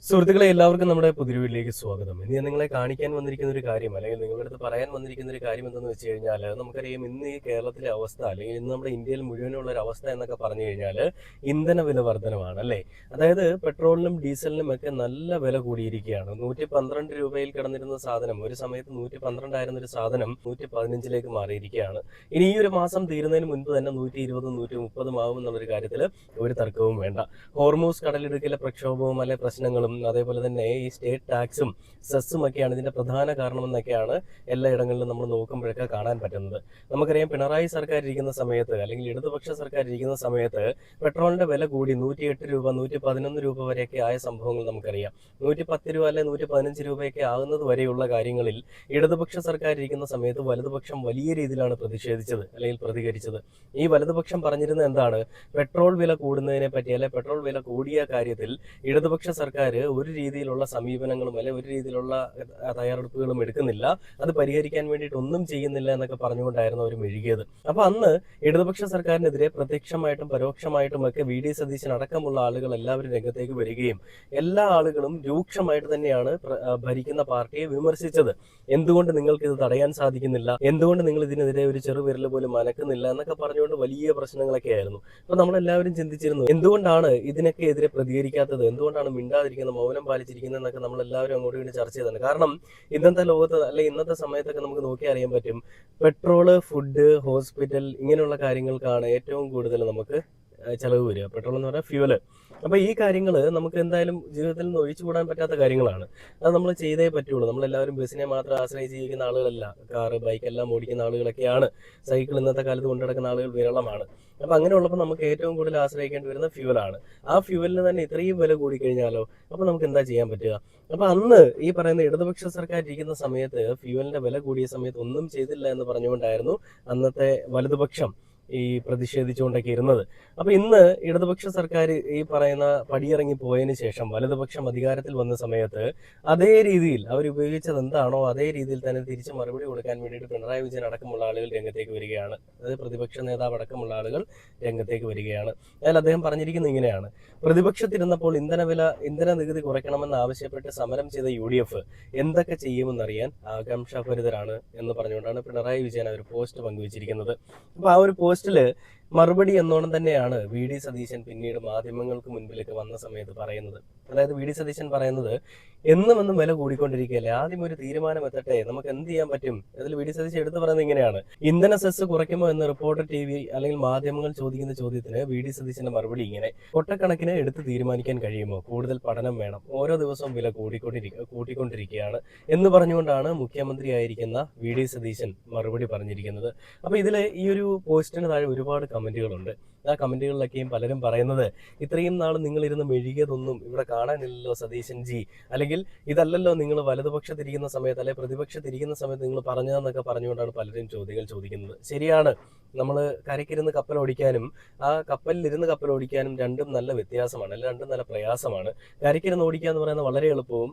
സുഹൃത്തുക്കളെ എല്ലാവർക്കും നമ്മുടെ പുതിയ വീട്ടിലേക്ക് സ്വാഗതം. ഇന്ന് ഞാൻ നിങ്ങളെ കാണിക്കാൻ വന്നിരിക്കുന്ന ഒരു കാര്യം അല്ലെങ്കിൽ നിങ്ങളുടെ അടുത്ത് പറയാൻ വന്നിരിക്കുന്ന ഒരു കാര്യം എന്തെന്ന് വെച്ച് കഴിഞ്ഞാൽ നമുക്കറിയാം ഇന്ന് ഈ കേരളത്തിലെ അവസ്ഥ അല്ലെങ്കിൽ ഇന്ന് നമ്മുടെ ഇന്ത്യയിൽ മുഴുവനുള്ള ഒരു അവസ്ഥ എന്നൊക്കെ പറഞ്ഞു കഴിഞ്ഞാൽ ഇന്ധന വില വർധനമാണ് അല്ലേ. അതായത് പെട്രോളിനും ഡീസലിനും ഒക്കെ നല്ല വില കൂടിയിരിക്കുകയാണ്. 112 രൂപയിൽ കിടന്നിരുന്ന സാധനം ഒരു സമയത്ത് 112 ആയിരുന്ന ഒരു സാധനം 115 മാറിയിരിക്കുകയാണ്. ഇനി ഈ ഒരു മാസം തീരുന്നതിന് മുൻപ് തന്നെ 120 130 ആവും എന്നുള്ളൊരു കാര്യത്തിൽ ഒരു തർക്കവും വേണ്ട. ഹോർമൂസ് കടലിടുക്കിലെ പ്രക്ഷോഭവും അല്ലെ പ്രശ്നങ്ങളും അതേപോലെ തന്നെ ഈ സ്റ്റേറ്റ് ടാക്സും സെസ്സും ഒക്കെയാണ് ഇതിന്റെ പ്രധാന കാരണമെന്നൊക്കെയാണ് എല്ലായിടങ്ങളിലും നമ്മൾ നോക്കുമ്പോഴൊക്കെ കാണാൻ പറ്റുന്നത്. നമുക്കറിയാം പിണറായി സർക്കാർ ഇരിക്കുന്ന സമയത്ത് അല്ലെങ്കിൽ ഇടതുപക്ഷ സർക്കാർ ഇരിക്കുന്ന സമയത്ത് പെട്രോളിന്റെ വില കൂടി 108 രൂപ 111 രൂപ വരെയൊക്കെ ആയ സംഭവങ്ങൾ നമുക്കറിയാം. 110 രൂപ അല്ലെ 115 രൂപയൊക്കെ ആകുന്നത് വരെയുള്ള കാര്യങ്ങളിൽ ഇടതുപക്ഷ സർക്കാർ ഇരിക്കുന്ന സമയത്ത് വലതുപക്ഷം വലിയ രീതിയിലാണ് പ്രതിഷേധിച്ചത് അല്ലെങ്കിൽ പ്രതികരിച്ചത്. ഈ വലതുപക്ഷം പറഞ്ഞിരുന്നത് എന്താണ്? പെട്രോൾ വില കൂടുന്നതിനെ പറ്റി അല്ലെ പെട്രോൾ വില കൂടിയ കാര്യത്തിൽ ഇടതുപക്ഷ സർക്കാർ ഒരു രീതിയിലുള്ള സമീപനങ്ങളും അല്ലെ ഒരു രീതിയിലുള്ള തയ്യാറെടുപ്പുകളും എടുക്കുന്നില്ല, അത് പരിഹരിക്കാൻ വേണ്ടിയിട്ട് ഒന്നും ചെയ്യുന്നില്ല എന്നൊക്കെ പറഞ്ഞുകൊണ്ടായിരുന്നു അവർ മെഴുകിയത്. അപ്പൊ അന്ന് ഇടതുപക്ഷ സർക്കാരിനെതിരെ പ്രത്യക്ഷമായിട്ടും പരോക്ഷമായിട്ടും ഒക്കെ വി.ഡി. സതീശൻ അടക്കമുള്ള ആളുകൾ എല്ലാവരും രംഗത്തേക്ക് വരികയും എല്ലാ ആളുകളും രൂക്ഷമായിട്ട് തന്നെയാണ് ഭരിക്കുന്ന പാർട്ടിയെ വിമർശിച്ചത്. എന്തുകൊണ്ട് നിങ്ങൾക്ക് ഇത് തടയാൻ സാധിക്കുന്നില്ല, എന്തുകൊണ്ട് നിങ്ങൾ ഇതിനെതിരെ ഒരു ചെറുവിരൽ പോലും അനക്കുന്നില്ല എന്നൊക്കെ പറഞ്ഞുകൊണ്ട് വലിയ പ്രശ്നങ്ങളൊക്കെ ആയിരുന്നു. അപ്പൊ നമ്മളെല്ലാവരും ചിന്തിച്ചിരുന്നു എന്തുകൊണ്ടാണ് ഇതിനൊക്കെ എതിരെ പ്രതികരിക്കാത്തത്, എന്തുകൊണ്ടാണ് മിണ്ടാതിരിക്കുന്നത്, മൗനം പാലിച്ചിരിക്കുന്നത് എന്നൊക്കെ നമ്മൾ എല്ലാവരും അങ്ങോട്ട് വേണ്ടി ചർച്ച ചെയ്തതാണ്. കാരണം ഇന്നത്തെ ലോകത്ത് അല്ലെ ഇന്നത്തെ സമയത്തൊക്കെ നമുക്ക് നോക്കി അറിയാൻ പറ്റും, പെട്രോള്, ഫുഡ്, ഹോസ്പിറ്റൽ ഇങ്ങനെയുള്ള കാര്യങ്ങൾക്കാണ് ഏറ്റവും കൂടുതൽ നമുക്ക് ചെലവ് വരിക. പെട്രോൾ എന്ന് പറഞ്ഞാൽ ഫ്യൂവല്. അപ്പൊ ഈ കാര്യങ്ങൾ നമുക്ക് എന്തായാലും ജീവിതത്തിൽ നിന്ന് ഒഴിച്ചുകൂടാൻ പറ്റാത്ത കാര്യങ്ങളാണ്. അത് നമ്മൾ ചെയ്തേ പറ്റുള്ളൂ. നമ്മളെല്ലാവരും ബസ്സിനെ മാത്രം ആശ്രയിച്ച് ജീവിക്കുന്ന ആളുകളല്ല, കാറ് ബൈക്ക് എല്ലാം ഓടിക്കുന്ന ആളുകളൊക്കെയാണ്. സൈക്കിൾ ഇന്നത്തെ കാലത്ത് കൊണ്ടുനടക്കുന്ന ആളുകൾ വിരളമാണ്. അപ്പൊ അങ്ങനെയുള്ളപ്പോൾ നമുക്ക് ഏറ്റവും കൂടുതൽ ആശ്രയിക്കേണ്ടി വരുന്ന ഫ്യൂവലാണ്. ആ ഫ്യൂവലിന് തന്നെ ഇത്രയും വില കൂടിക്കഴിഞ്ഞാലോ അപ്പൊ നമുക്ക് എന്താ ചെയ്യാൻ പറ്റുക? അപ്പൊ അന്ന് ഈ പറയുന്ന ഇടതുപക്ഷ സർക്കാർ ഇരിക്കുന്ന സമയത്ത് ഫ്യൂവലിന്റെ വില കൂടിയ സമയത്ത് ഒന്നും ചെയ്തില്ല എന്ന് പറഞ്ഞുകൊണ്ടായിരുന്നു അന്നത്തെ വലതുപക്ഷം ഈ പ്രതിഷേധിച്ചുകൊണ്ടൊക്കെ ഇരുന്നത്. അപ്പൊ ഇന്ന് ഇടതുപക്ഷ സർക്കാർ ഈ പറയുന്ന പടിയിറങ്ങി പോയതിനു ശേഷം വലതുപക്ഷം അധികാരത്തിൽ വന്ന സമയത്ത് അതേ രീതിയിൽ അവർ ഉപയോഗിച്ചത് എന്താണോ അതേ രീതിയിൽ തന്നെ തിരിച്ച് മറുപടി കൊടുക്കാൻ വേണ്ടിയിട്ട് പിണറായി വിജയൻ അടക്കമുള്ള ആളുകൾ രംഗത്തേക്ക് വരികയാണ്. അതായത് പ്രതിപക്ഷ നേതാവ് അടക്കമുള്ള ആളുകൾ രംഗത്തേക്ക് വരികയാണ്. അതിൽ അദ്ദേഹം പറഞ്ഞിരിക്കുന്നത് ഇങ്ങനെയാണ്: പ്രതിപക്ഷത്തിരുന്നപ്പോൾ ഇന്ധന നികുതി കുറയ്ക്കണമെന്ന് ആവശ്യപ്പെട്ട് സമരം ചെയ്ത UDF എന്തൊക്കെ ചെയ്യുമെന്നറിയാൻ ആകാംക്ഷാഭരിതരാണ് എന്ന് പറഞ്ഞുകൊണ്ടാണ് പിണറായി വിജയൻ ഒരു പോസ്റ്റ് പങ്കുവച്ചിരിക്കുന്നത്. അപ്പൊ ആ ഒരു പോസ്റ്റില് മറുപടി എന്നോണം തന്നെയാണ് വി.ഡി. സതീശൻ പിന്നീട് മാധ്യമങ്ങൾക്ക് മുൻപിലേക്ക് വന്ന സമയത്ത് പറയുന്നത്. അതായത് വി.ഡി. സതീശൻ പറയുന്നത് എന്നും വില കൂടിക്കൊണ്ടിരിക്കുകയല്ലേ, ആദ്യം ഒരു തീരുമാനം എത്തട്ടെ, നമുക്ക് എന്ത് ചെയ്യാൻ പറ്റും. അതിൽ വി.ഡി. സതീശൻ എടുത്തു പറയുന്നത് ഇങ്ങനെയാണ്: ഇന്ധന സെസ് കുറയ്ക്കുമോ എന്ന് റിപ്പോർട്ടർ TV അല്ലെങ്കിൽ മാധ്യമങ്ങൾ ചോദിക്കുന്ന ചോദ്യത്തിന് വി.ഡി. സതീശന്റെ മറുപടി ഇങ്ങനെ: കൊട്ടക്കണക്കിന് എടുത്ത് തീരുമാനിക്കാൻ കഴിയുമോ, കൂടുതൽ പഠനം വേണം, ഓരോ ദിവസവും വില കൂട്ടിക്കൊണ്ടിരിക്കുകയാണ് എന്ന് പറഞ്ഞുകൊണ്ടാണ് മുഖ്യമന്ത്രിയായിരിക്കുന്ന വി.ഡി. സതീശൻ മറുപടി പറഞ്ഞിരിക്കുന്നത്. അപ്പൊ ഇതില് ഈ ഒരു പോസ്റ്റിന് താഴെ ഒരുപാട് കമന്റുകളുണ്ട്. ആ കമന്റുകളിലൊക്കെയും പലരും പറയുന്നത് ഇത്രയും നാൾ നിങ്ങൾ ഇരുന്ന് മെഴുകിയതൊന്നും ഇവിടെ കാണാനില്ലല്ലോ സതീശൻ ജി, അല്ലെങ്കിൽ ഇതല്ലല്ലോ നിങ്ങൾ വലതുപക്ഷത്തിരിക്കുന്ന സമയത്ത് അല്ലെ പ്രതിപക്ഷത്തിരിക്കുന്ന സമയത്ത് നിങ്ങൾ പറഞ്ഞതെന്നൊക്കെ പറഞ്ഞുകൊണ്ടാണ് പലരും ചോദ്യങ്ങൾ ചോദിക്കുന്നത്. ശരിയാണ്, നമ്മൾ കരയ്ക്കിരുന്ന് കപ്പൽ ഓടിക്കാനും ആ കപ്പലിലിരുന്ന് കപ്പൽ ഓടിക്കാനും രണ്ടും നല്ല വ്യത്യാസമാണ്, അല്ലെങ്കിൽ രണ്ടും നല്ല പ്രയാസമാണ്. കരയ്ക്കിരുന്ന് ഓടിക്കുക എന്ന് പറയുന്നത് വളരെ എളുപ്പവും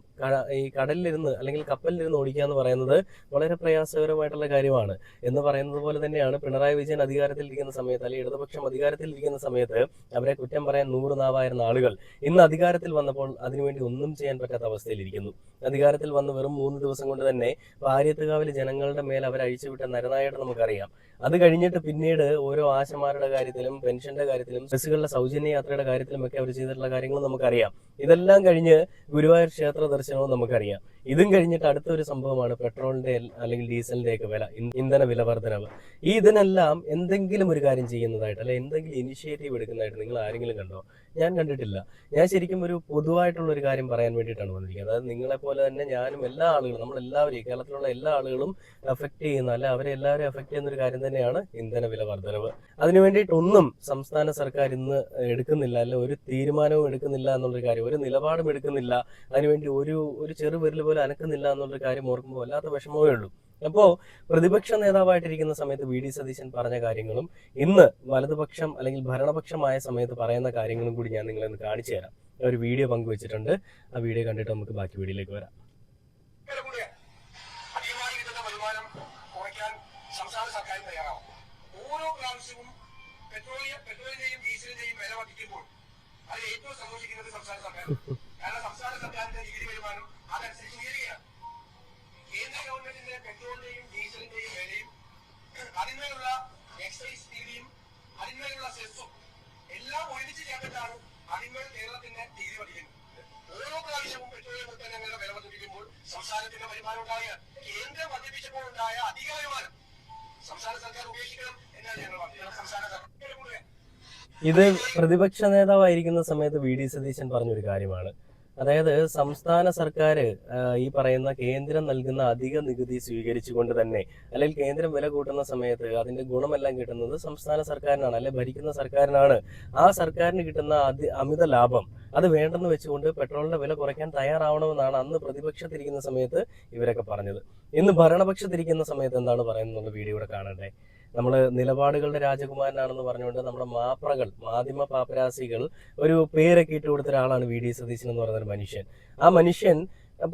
ഈ കടലിലിരുന്ന് അല്ലെങ്കിൽ കപ്പലിലിരുന്ന് ഓടിക്കുക എന്ന് പറയുന്നത് വളരെ പ്രയാസകരമായിട്ടുള്ള കാര്യമാണ്. എന്ന് പറയുന്നത് പോലെ തന്നെയാണ് പിണറായി വിജയൻ അധികാരത്തിലിരിക്കുന്ന സമയത്ത് അല്ലെങ്കിൽ ഇടതുപക്ഷം അധികാരത്തിലിരിക്കുന്ന സമയത്ത് അവരെ കുറ്റം പറയാൻ 100 നാവായിരുന്ന ആളുകൾ ഇന്ന് അധികാരത്തിൽ വന്നപ്പോൾ അതിനുവേണ്ടി ഒന്നും ചെയ്യാൻ പറ്റാത്ത അവസ്ഥയിലിരിക്കുന്നു. അധികാരത്തിൽ വന്ന് വെറും 3 ദിവസം കൊണ്ട് തന്നെ പാരിയത്തുകാവിലെ ജനങ്ങളുടെ മേൽ അവർ അഴിച്ചുവിട്ട നരനായിട്ട് നമുക്കറിയാം. അത് കഴിഞ്ഞിട്ട് പിന്നീട് ഓരോ ആശമാരുടെ കാര്യത്തിലും പെൻഷന്റെ കാര്യത്തിലും ബസ്സുകളുടെ സൗജന്യ യാത്രയുടെ കാര്യത്തിലും ഒക്കെ അവർ ചെയ്തിട്ടുള്ള കാര്യങ്ങൾ നമുക്കറിയാം. ഇതെല്ലാം കഴിഞ്ഞ് ഗുരുവായൂർ ക്ഷേത്ര ദർശനവും നമുക്കറിയാം. ഇതും കഴിഞ്ഞിട്ട് അടുത്തൊരു സംഭവമാണ് പെട്രോളിന്റെ അല്ലെങ്കിൽ ഡീസലിന്റെ ഒക്കെ വില, ഇന്ധന വില വർധനവ്. ഇതിനെല്ലാം എന്തെങ്കിലും ഒരു കാര്യം ചെയ്യുന്നതായിട്ട് അല്ലെ എന്തെങ്കിലും ഇനിഷ്യേറ്റീവ് എടുക്കുന്നതായിട്ട് നിങ്ങൾ ആരെങ്കിലും കണ്ടോ? ഞാൻ കണ്ടിട്ടില്ല. ഞാൻ ശരിക്കും ഒരു പൊതുവായിട്ടുള്ള ഒരു കാര്യം പറയാൻ വേണ്ടിയിട്ടാണ് വന്നിരിക്കുന്നത്. അതായത് നിങ്ങളെ പോലെ തന്നെ ഞാനും എല്ലാ ആളുകളും നമ്മളെല്ലാവരും കേരളത്തിലുള്ള എല്ലാ ആളുകളും എഫക്ട് ചെയ്യുന്ന അല്ലെ അവരെ എല്ലാവരും എഫക്ട് ചെയ്യുന്ന ഒരു കാര്യം തന്നെയാണ് ഇന്ധന വില വർധനവ്. അതിനു വേണ്ടിയിട്ടൊന്നും സംസ്ഥാന സർക്കാർ ഇന്ന് എടുക്കുന്നില്ല, അല്ലെ ഒരു തീരുമാനവും എടുക്കുന്നില്ല എന്നുള്ളൊരു കാര്യം, ഒരു നിലപാടും എടുക്കുന്നില്ല, അതിനുവേണ്ടി ഒരു ചെറുവിരൽ പോലും അനക്കുന്നില്ല എന്നുള്ളൊരു കാര്യം ഓർക്കുമ്പോൾ വല്ലാത്ത വിഷമമേ ഉള്ളൂ. അപ്പോ പ്രതിപക്ഷ നേതാവായിട്ടിരിക്കുന്ന സമയത്ത് വി.ഡി. സതീശൻ പറഞ്ഞ കാര്യങ്ങളും ഇന്ന് വലതുപക്ഷം അല്ലെങ്കിൽ ഭരണപക്ഷമായ സമയത്ത് പറയുന്ന കാര്യങ്ങളും കൂടി ഞാൻ നിങ്ങളെ ഒന്ന് കാണിച്ചു തരാം. ഒരു വീഡിയോ പങ്കുവച്ചിട്ടുണ്ട്. ആ വീഡിയോ കണ്ടിട്ട് നമുക്ക് ബാക്കി വീഡിയോയിലേക്ക് വരാം. ഓരോ പ്രാവശ്യവും പെട്രോളിന്റെയും ഡീസലിന്റെയും വില വർദ്ധിക്കുമ്പോൾ അത് ഏറ്റവും സന്തോഷിക്കുന്നത് സംസ്ഥാന സർക്കാർ. കാരണം സംസ്ഥാന സർക്കാർ വരുമാനം അതനുസരിച്ച് ഉയരുകയാണ്. കേന്ദ്ര ഗവൺമെന്റിന്റെ പെട്രോളിന്റെയും ഡീസലിന്റെയും വിലയും അതിന്മേലുള്ള എക്സൈസ് തീയതിയും അതിന്മേലുള്ള സെസ്സും എല്ലാം ഒരുമിച്ച് ചേർത്തിട്ടാണ് അതിന്മേൽ കേരളത്തിന്റെ തീയതി പഠിക്കുന്നത്. ഓരോ പ്രാവശ്യവും പെട്രോളിയം ഉൽപ്പന്നങ്ങളുടെ വില വർദ്ധിപ്പിക്കുമ്പോൾ സംസ്ഥാനത്തിന്റെ വരുമാനം ഉണ്ടാകുക. കേന്ദ്രം വർദ്ധിപ്പിച്ചപ്പോൾ ഉണ്ടായ അധിക വരുമാനം സംസ്ഥാന സർക്കാർ ഉപേക്ഷിക്കണം എന്നാണ് ഞങ്ങൾ പറഞ്ഞത്. സംസ്ഥാന സർക്കാർ ഇത് പ്രതിപക്ഷ നേതാവായിരിക്കുന്ന സമയത്ത് വി ഡി സതീശൻ പറഞ്ഞൊരു കാര്യമാണ്. അതായത് സംസ്ഥാന സർക്കാർ ഈ പറയുന്ന കേന്ദ്രം നൽകുന്ന അധിക നികുതി സ്വീകരിച്ചുകൊണ്ട് തന്നെ, അല്ലെങ്കിൽ കേന്ദ്രം വില കൂട്ടുന്ന സമയത്ത് അതിന്റെ ഗുണമെല്ലാം കിട്ടുന്നത് സംസ്ഥാന സർക്കാരിനാണ്, അല്ലെ ഭരിക്കുന്ന സർക്കാരിനാണ്. ആ സർക്കാരിന് കിട്ടുന്ന അമിത ലാഭം അത് വേണ്ടെന്ന് വെച്ചുകൊണ്ട് പെട്രോളിന്റെ വില കുറയ്ക്കാൻ തയ്യാറാവണമെന്നാണ് അന്ന് പ്രതിപക്ഷത്തിരിക്കുന്ന സമയത്ത് ഇവരൊക്കെ പറഞ്ഞത്. ഇന്ന് ഭരണപക്ഷത്തിരിക്കുന്ന സമയത്ത് എന്താണ് പറയുന്നത് വീഡിയോ ഇവിടെ കാണണ്ടേ. നമ്മൾ നിലപാടുകളുടെ രാജകുമാരനാണെന്ന് പറഞ്ഞുകൊണ്ട് നമ്മുടെ മാധ്യമ പാപ്പരാസികൾ ഒരു പേരൊക്കെ ഇട്ട് കൊടുത്ത ഒരാളാണ് വി ഡി സതീശൻ എന്ന് പറയുന്ന ഒരു മനുഷ്യൻ. ആ മനുഷ്യൻ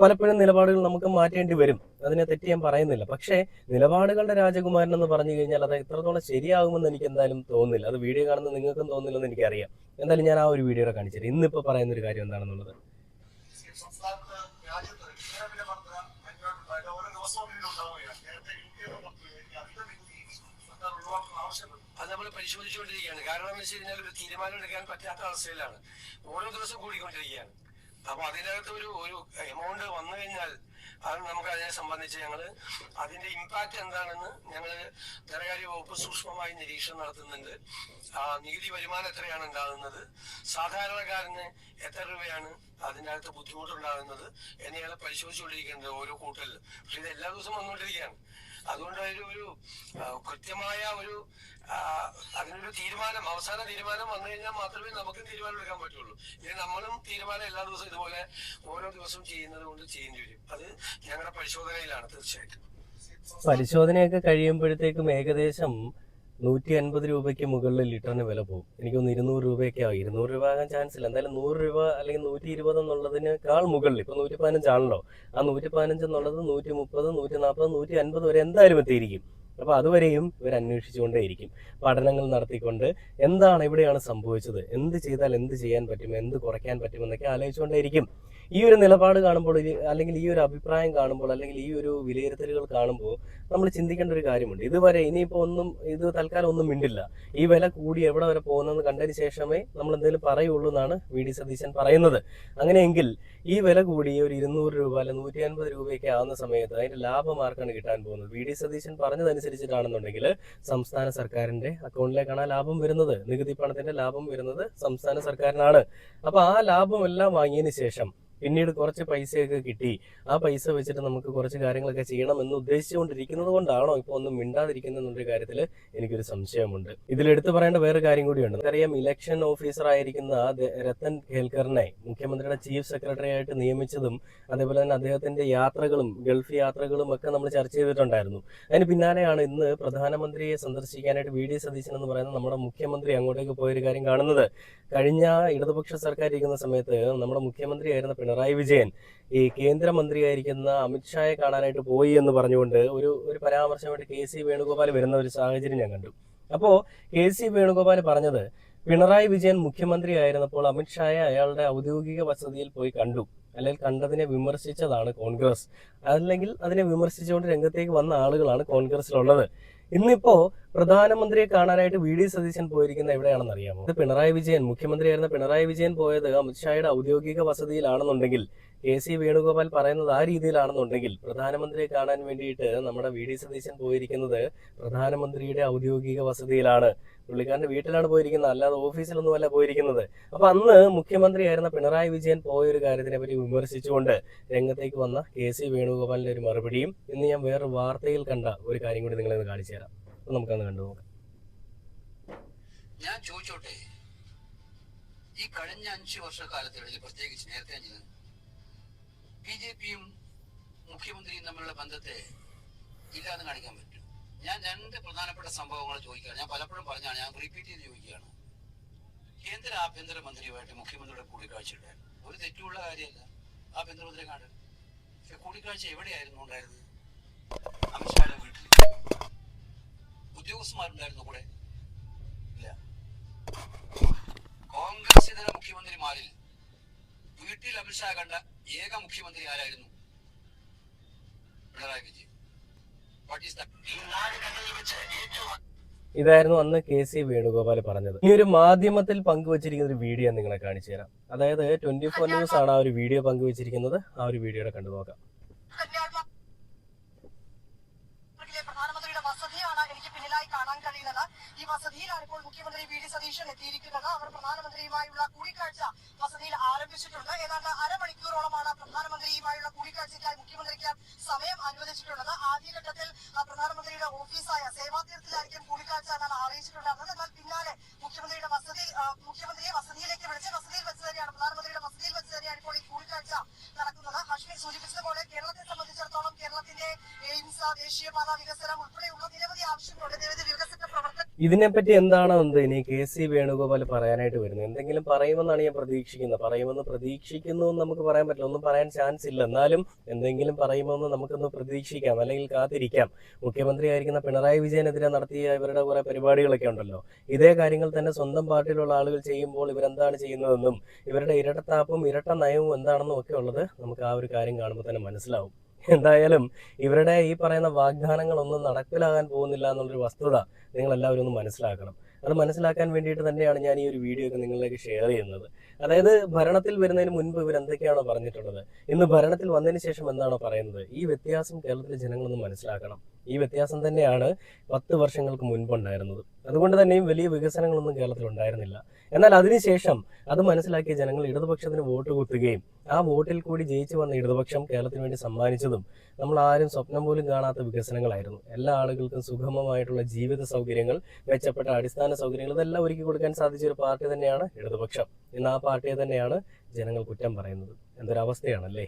പലപ്പോഴും നിലപാടുകൾ നമുക്ക് മാറ്റേണ്ടി വരും, അതിനെ തെറ്റ് ഞാൻ പറയുന്നില്ല. പക്ഷേ നിലപാടുകളുടെ രാജകുമാരൻ എന്ന് പറഞ്ഞു കഴിഞ്ഞാൽ അത് എത്രത്തോളം ശരിയാകുമെന്ന് എനിക്ക് എന്തായാലും തോന്നുന്നില്ല. അത് വീഡിയോ കാണുന്ന നിങ്ങൾക്കും തോന്നില്ലെന്ന് എനിക്കറിയാം. എന്തായാലും ഞാൻ ആ ഒരു വീഡിയോയുടെ കാണിച്ചത് ഇന്നിപ്പോൾ പറയുന്ന ഒരു കാര്യം എന്താണെന്നുള്ളത്. അത് നമ്മൾ പരിശോധിച്ചുകൊണ്ടിരിക്കുകയാണ്. കാരണം എന്ന് വെച്ച് കഴിഞ്ഞാൽ ഒരു തീരുമാനം എടുക്കാൻ പറ്റാത്ത അവസ്ഥയിലാണ്, ഓരോ ദിവസം കൂടിക്കൊണ്ടിരിക്കുകയാണ്. അപ്പൊ അതിനകത്ത് ഒരു എമൗണ്ട് വന്നു കഴിഞ്ഞാൽ അത് നമുക്ക് അതിനെ സംബന്ധിച്ച് ഞങ്ങൾ അതിന്റെ ഇമ്പാക്ട് എന്താണെന്ന് ഞങ്ങൾ ധനകാര്യ വകുപ്പ് സൂക്ഷ്മമായി നിരീക്ഷണം നടത്തുന്നുണ്ട്. നികുതി വരുമാനം എത്രയാണ് ഉണ്ടാകുന്നത്, സാധാരണക്കാരന് എത്ര രൂപയാണ് അതിൻ്റെ അകത്ത് ബുദ്ധിമുട്ടുണ്ടാകുന്നത് എന്ന് ഞങ്ങൾ പരിശോധിച്ചുകൊണ്ടിരിക്കുന്നുണ്ട് ഓരോ കൂട്ടലിലും. പക്ഷെ ഇത് എല്ലാ ദിവസവും വന്നുകൊണ്ടിരിക്കുകയാണ്. അതുകൊണ്ട് ഒരു കൃത്യമായ അതിനൊരു തീരുമാനം, അവസാന തീരുമാനം വന്നു കഴിഞ്ഞാൽ മാത്രമേ നമുക്ക് തീരുമാനം എടുക്കാൻ പറ്റുള്ളൂ. ഇനി നമ്മളും തീരുമാനം എല്ലാ ദിവസവും ഇതുപോലെ ഓരോ ദിവസവും ചെയ്യുന്നത് കൊണ്ട് ചെയ്യേണ്ടി വരും. അത് ഞങ്ങളുടെ പരിശോധനയിലാണ് തീർച്ചയായിട്ടും. പരിശോധനയൊക്കെ കഴിയുമ്പോഴത്തേക്കും ഏകദേശം 150 രൂപയ്ക്ക് മുകളിൽ ലിറ്ററിന് വില പോകും. എനിക്കൊന്ന് 200 രൂപയൊക്കെ ആവും. 200 രൂപ ആകാൻ ചാൻസ് ഇല്ല. എന്തായാലും 100 രൂപ അല്ലെങ്കിൽ 120 എന്നുള്ളതിനേക്കാൾ മുകളിൽ, ഇപ്പൊ 115 ആണല്ലോ, ആ 115 എന്നുള്ളത് 130, 140, 150 വരെ എന്തായാലും എത്തിയിരിക്കും. അപ്പൊ അതുവരെയും ഇവർ അന്വേഷിച്ചുകൊണ്ടേയിരിക്കും, പഠനങ്ങൾ നടത്തിക്കൊണ്ട് എന്താണ് എവിടെയാണ് സംഭവിച്ചത്, എന്ത് ചെയ്താൽ എന്ത് ചെയ്യാൻ പറ്റും, എന്ത് കുറയ്ക്കാൻ പറ്റുമെന്നൊക്കെ ആലോചിച്ചുകൊണ്ടേയിരിക്കും. ഈ ഒരു നിലപാട് കാണുമ്പോൾ, അല്ലെങ്കിൽ ഈ ഒരു അഭിപ്രായം കാണുമ്പോൾ, അല്ലെങ്കിൽ ഈ ഒരു വിലയിരുത്തലുകൾ കാണുമ്പോൾ നമ്മൾ ചിന്തിക്കേണ്ട ഒരു കാര്യമുണ്ട്. ഇതുവരെ ഇനിയിപ്പോൾ ഇത് തൽക്കാലം ഒന്നും മിണ്ടില്ല. ഈ വില കൂടി എവിടെ വരെ പോകുന്നതെന്ന് കണ്ടതിന് ശേഷമേ നമ്മൾ എന്തെങ്കിലും പറയുള്ളൂ എന്നാണ് വി ഡി സതീശൻ പറയുന്നത്. അങ്ങനെയെങ്കിൽ ഈ വില കൂടി ഒരു 200 രൂപ അല്ലെ 150 രൂപയൊക്കെ ആവുന്ന സമയത്ത് അതിന്റെ ലാഭം ആർക്കാണ് കിട്ടാൻ പോകുന്നത്? വി ഡി സതീശൻ പറഞ്ഞതനുസരിച്ചിട്ടാണെന്നുണ്ടെങ്കിൽ സംസ്ഥാന സർക്കാരിന്റെ അക്കൗണ്ടിലേക്കാണ് ആ ലാഭം വരുന്നത്. നികുതി പണത്തിന്റെ ലാഭം വരുന്നത് സംസ്ഥാന സർക്കാരിനാണ്. അപ്പൊ ആ ലാഭം എല്ലാം വാങ്ങിയതിന് ശേഷം പിന്നീട് കുറച്ച് പൈസയൊക്കെ കിട്ടി, ആ പൈസ വെച്ചിട്ട് നമുക്ക് കുറച്ച് കാര്യങ്ങളൊക്കെ ചെയ്യണമെന്ന് ഉദ്ദേശിച്ചുകൊണ്ടിരിക്കുന്നത് കൊണ്ടാണോ ഇപ്പോൾ ഒന്നും മിണ്ടാതിരിക്കുന്നതെന്നൊരു കാര്യത്തിൽ എനിക്കൊരു സംശയമുണ്ട്. ഇതിലെടുത്ത് പറയേണ്ട വേറെ കാര്യം കൂടിയുണ്ട്. നമുക്കറിയാം, ഇലക്ഷൻ ഓഫീസർ ആയിരിക്കുന്ന രത്തൻ ഖേൽക്കറിനെ മുഖ്യമന്ത്രിയുടെ ചീഫ് സെക്രട്ടറി ആയിട്ട് നിയമിച്ചതും അതേപോലെ തന്നെ അദ്ദേഹത്തിന്റെ യാത്രകളും ഗൾഫ് യാത്രകളും ഒക്കെ നമ്മൾ ചർച്ച ചെയ്തിട്ടുണ്ടായിരുന്നു. അതിന് പിന്നാലെയാണ് ഇന്ന് പ്രധാനമന്ത്രിയെ സന്ദർശിക്കാനായിട്ട് വി ഡി സതീശൻ എന്ന് പറയുന്ന നമ്മുടെ മുഖ്യമന്ത്രി അങ്ങോട്ടേക്ക് പോയൊരു കാര്യം കാണുന്നത്. കഴിഞ്ഞ ഇടതുപക്ഷ സർക്കാർ ഇരിക്കുന്ന സമയത്ത് നമ്മുടെ മുഖ്യമന്ത്രിയായിരുന്ന പിണറായി വിജയൻ ഈ കേന്ദ്രമന്ത്രിയായിരിക്കുന്ന അമിത്ഷായെ കാണാനായിട്ട് പോയി എന്ന് പറഞ്ഞുകൊണ്ട് ഒരു പരാമർശമായിട്ട് KC വേണുഗോപാൽ വരുന്ന ഒരു സാഹചര്യം ഞാൻ കണ്ടു. അപ്പോൾ KC വേണുഗോപാൽ പറഞ്ഞത്, പിണറായി വിജയൻ മുഖ്യമന്ത്രി ആയിരുന്നപ്പോൾ അമിത്ഷായെ അയാളുടെ ഔദ്യോഗിക വസതിയിൽ പോയി കണ്ടു, അല്ലെങ്കിൽ കണ്ടതിനെ വിമർശിച്ചതാണ് കോൺഗ്രസ്, അല്ലെങ്കിൽ അതിനെ വിമർശിച്ചുകൊണ്ട് രംഗത്തേക്ക് വന്ന ആളുകളാണ് കോൺഗ്രസിലുള്ളത്. ഇന്നിപ്പോ പ്രധാനമന്ത്രിയെ കാണാനായിട്ട് വി ഡി സതീശൻ പോയിരിക്കുന്ന എവിടെയാണെന്ന് അറിയാമോ? ഇത് മുഖ്യമന്ത്രിയായിരുന്ന പിണറായി വിജയൻ പോയത് അമിത്ഷായുടെ ഔദ്യോഗിക വസതിയിലാണെന്നുണ്ടെങ്കിൽ, KC വേണുഗോപാൽ പറയുന്നത് ആ രീതിയിലാണെന്നുണ്ടെങ്കിൽ, പ്രധാനമന്ത്രിയെ കാണാൻ വേണ്ടിയിട്ട് നമ്മുടെ വി ഡി സതീശൻ പോയിരിക്കുന്നത് പ്രധാനമന്ത്രിയുടെ ഔദ്യോഗിക വസതിയിലാണ്. പുള്ളിക്കാരന്റെ വീട്ടിലാണ് പോയിരിക്കുന്നത്, അല്ലാതെ ഓഫീസിലൊന്നും അല്ല പോയിരിക്കുന്നത്. അപ്പൊ അന്ന് മുഖ്യമന്ത്രിയായിരുന്ന പിണറായി വിജയൻ പോയൊരു കാര്യത്തിനെ പറ്റി വിമർശിച്ചുകൊണ്ട് രംഗത്തേക്ക് വന്ന KC വേണുഗോപാലിന്റെ ഒരു മറുപടിയും ഇന്ന് ഞാൻ വേറൊരു വാർത്തയിൽ കണ്ട ഒരു കാര്യം കൂടി നിങ്ങളെ കാണിച്ചു തരാം. നമുക്കന്ന് കണ്ടു നോക്കാം. ഞാൻ ചോദിച്ചോട്ടെ, ഈ കഴിഞ്ഞ 5 വർഷക്കാലത്തിടയിൽ, പ്രത്യേകിച്ച് നേരത്തെ BJPയും മുഖ്യമന്ത്രിയും തമ്മിലുള്ള ബന്ധത്തെ ഇല്ലാതെ കാണിക്കാൻ പറ്റും? ഞാൻ 2 പ്രധാനപ്പെട്ട സംഭവങ്ങൾ ചോദിക്കുകയാണ്. ഞാൻ പലപ്പോഴും പറഞ്ഞാണ്, ഞാൻ റിപ്പീറ്റ് ചെയ്ത് ചോദിക്കുകയാണ്. കേന്ദ്ര ആഭ്യന്തരമന്ത്രിയുമായിട്ട് മുഖ്യമന്ത്രിയുടെ കൂടിക്കാഴ്ച ഉണ്ടായിരുന്നു. ഒരു തെറ്റുള്ള കാര്യമല്ല ആഭ്യന്തരമന്ത്രിയെ കാണാൻ. പക്ഷെ കൂടിക്കാഴ്ച എവിടെയായിരുന്നു ഉണ്ടായിരുന്നത്? അമിത്ഷായുടെ വീട്ടിൽ. ഉദ്യോഗസ്ഥന്മാരുണ്ടായിരുന്നു കൂടെ? ഇല്ല. കോൺഗ്രസ് ഇതര മുഖ്യമന്ത്രിമാരിൽ വീട്ടിൽ അമിത്ഷാ കണ്ട ഏക മുഖ്യമന്ത്രി ആരായിരുന്നു? Pinarayi Vijayan. What is that? ഈ നാട് കണ്ടതിൽ വെച്ച് ഏറ്റവും ഇതായിരുന്നു അന്ന് KC വേണുഗോപാൽ പറഞ്ഞത്. ഈ ഒരു മാധ്യമത്തിൽ പങ്കുവച്ചിരിക്കുന്ന ഒരു വീഡിയോ നിങ്ങളെ കാണിച്ചു തരാം. അതായത് 24 ന്യൂസ് ആണ് ആ ഒരു വീഡിയോ പങ്കുവച്ചിരിക്കുന്നത്. ആ ഒരു വീഡിയോയുടെ കണ്ടു നോക്കാം. പ്രധാനമന്ത്രിയുടെ വസതിയാണ് എനിക്ക് പിന്നിലായി കാണാൻ കഴിയുന്നത്. ഈ വസതിയിലാണ് ഇപ്പോൾ മുഖ്യമന്ത്രി വി ഡി സതീശൻ എത്തിയിരിക്കുന്നത്. അവർ പ്രധാനമന്ത്രിയുമായുള്ള കൂടിക്കാഴ്ച വസതിയിൽ ആരംഭിച്ചിട്ടുണ്ട്. ഏതാണ്ട് അരമണിക്കൂറോളമാണ് പ്രധാനമന്ത്രിയുമായുള്ള കൂടിക്കാഴ്ചയ്ക്കായി മുഖ്യമന്ത്രിക്ക് സമയം അനുവദിച്ചിട്ടുള്ളത്. ആദ്യഘട്ടത്തിൽ പ്രധാനമന്ത്രിയുടെ ഓഫീസായ സേവാതീർത്ഥത്തിലായിരിക്കും കൂടിക്കാഴ്ച എന്നാണ് അറിയിച്ചിട്ടുണ്ടായിരുന്നത്. എന്നാൽ പിന്നാലെ മുഖ്യമന്ത്രിയെ വസതിയിലേക്ക് വിളിച്ച് വസതിയിൽ വെച്ച് തന്നെയാണ് പ്രധാനമന്ത്രിയുടെ വസതിയിൽ വെച്ച് തന്നെയാണ് ഇപ്പോൾ ഈ കൂടിക്കാഴ്ച നടക്കുന്നത്. ഹാഷ്മി സൂചിപ്പിച്ചതുപോലെ കേരളത്തെ സംബന്ധിച്ചിടത്തോളം കേരളത്തിന്റെ എയിംസ്, ദേശീയപാത വികസനം ഉൾപ്പെടെയുള്ള നിരവധി ആവശ്യങ്ങളുണ്ട്. നിരവധി വികസന പ്രവർത്തനം ഇതിനെപ്പറ്റി എന്താണ് ഇനി KC വേണുഗോപാൽ പറയാനായിട്ട് വരുന്നത്? എന്തെങ്കിലും പറയുമെന്നാണ് ഞാൻ പ്രതീക്ഷിക്കുന്നത്. പറയുമെന്ന് പ്രതീക്ഷിക്കുന്നു എന്ന് നമുക്ക് പറയാൻ പറ്റില്ല. ഒന്നും പറയാൻ ചാൻസ് ഇല്ല. എന്നാലും എന്തെങ്കിലും പറയുമെന്ന് നമുക്കൊന്ന് പ്രതീക്ഷിക്കാം, അല്ലെങ്കിൽ കാത്തിരിക്കാം. മുഖ്യമന്ത്രി ആയിരിക്കുന്ന പിണറായി വിജയനെതിരെ നടത്തിയ ഇവരുടെ കുറെ പരിപാടികളൊക്കെ ഉണ്ടല്ലോ. ഇതേ കാര്യങ്ങൾ തന്നെ സ്വന്തം പാർട്ടിയിലുള്ള ആളുകൾ ചെയ്യുമ്പോൾ ഇവരെന്താണ് ചെയ്യുന്നതെന്നും ഇവരുടെ ഇരട്ടത്താപ്പും ഇരട്ട നയവും എന്താണെന്നും ഒക്കെ ഉള്ളത് നമുക്ക് ആ ഒരു കാര്യം കാണുമ്പോൾ തന്നെ മനസ്സിലാവും. എന്തായാലും ഇവരുടെ ഈ പറയുന്ന വാഗ്ദാനങ്ങളൊന്നും നടപ്പിലാകാൻ പോകുന്നില്ല എന്നുള്ളൊരു വസ്തുത നിങ്ങൾ എല്ലാവരും ഒന്ന് മനസ്സിലാക്കണം. അത് മനസ്സിലാക്കാൻ വേണ്ടിയിട്ട് തന്നെയാണ് ഞാൻ ഈ ഒരു വീഡിയോ ഒക്കെ നിങ്ങളിലേക്ക് ഷെയർ ചെയ്യുന്നത്. അതായത് ഭരണത്തിൽ വരുന്നതിന് മുൻപ് ഇവർ എന്തൊക്കെയാണോ പറഞ്ഞിട്ടുള്ളത്, ഇന്ന് ഭരണത്തിൽ വന്നതിന് ശേഷം എന്താണോ പറയുന്നത്, ഈ വ്യത്യാസം കേരളത്തിലെ ജനങ്ങളൊന്ന് മനസ്സിലാക്കണം. ഈ വ്യത്യാസം തന്നെയാണ് 10 വർഷങ്ങൾക്ക് മുൻപുണ്ടായിരുന്നത്. അതുകൊണ്ട് തന്നെയും വലിയ വികസനങ്ങളൊന്നും കേരളത്തിൽ ഉണ്ടായിരുന്നില്ല. എന്നാൽ അതിനുശേഷം അത് മനസ്സിലാക്കിയ ജനങ്ങൾ ഇടതുപക്ഷത്തിന് വോട്ട് കുത്തുകയും ആ വോട്ടിൽ കൂടി ജയിച്ചു വന്ന ഇടതുപക്ഷം കേരളത്തിന് വേണ്ടി സമ്മാനിച്ചതും നമ്മൾ ആരും സ്വപ്നം പോലും കാണാത്ത വികസനങ്ങളായിരുന്നു. എല്ലാ ആളുകൾക്കും സുഗമമായിട്ടുള്ള ജീവിത സൗകര്യങ്ങൾ, മെച്ചപ്പെട്ട അടിസ്ഥാന സൗകര്യങ്ങൾ, ഇതെല്ലാം ഒരുക്കി കൊടുക്കാൻ സാധിച്ച ഒരു പാർട്ടി തന്നെയാണ് ഇടതുപക്ഷം. ഇന്ന് ആ പാർട്ടിയെ തന്നെയാണ് ജനങ്ങൾ കുറ്റം പറയുന്നത്. എന്തൊരവസ്ഥയാണല്ലേ.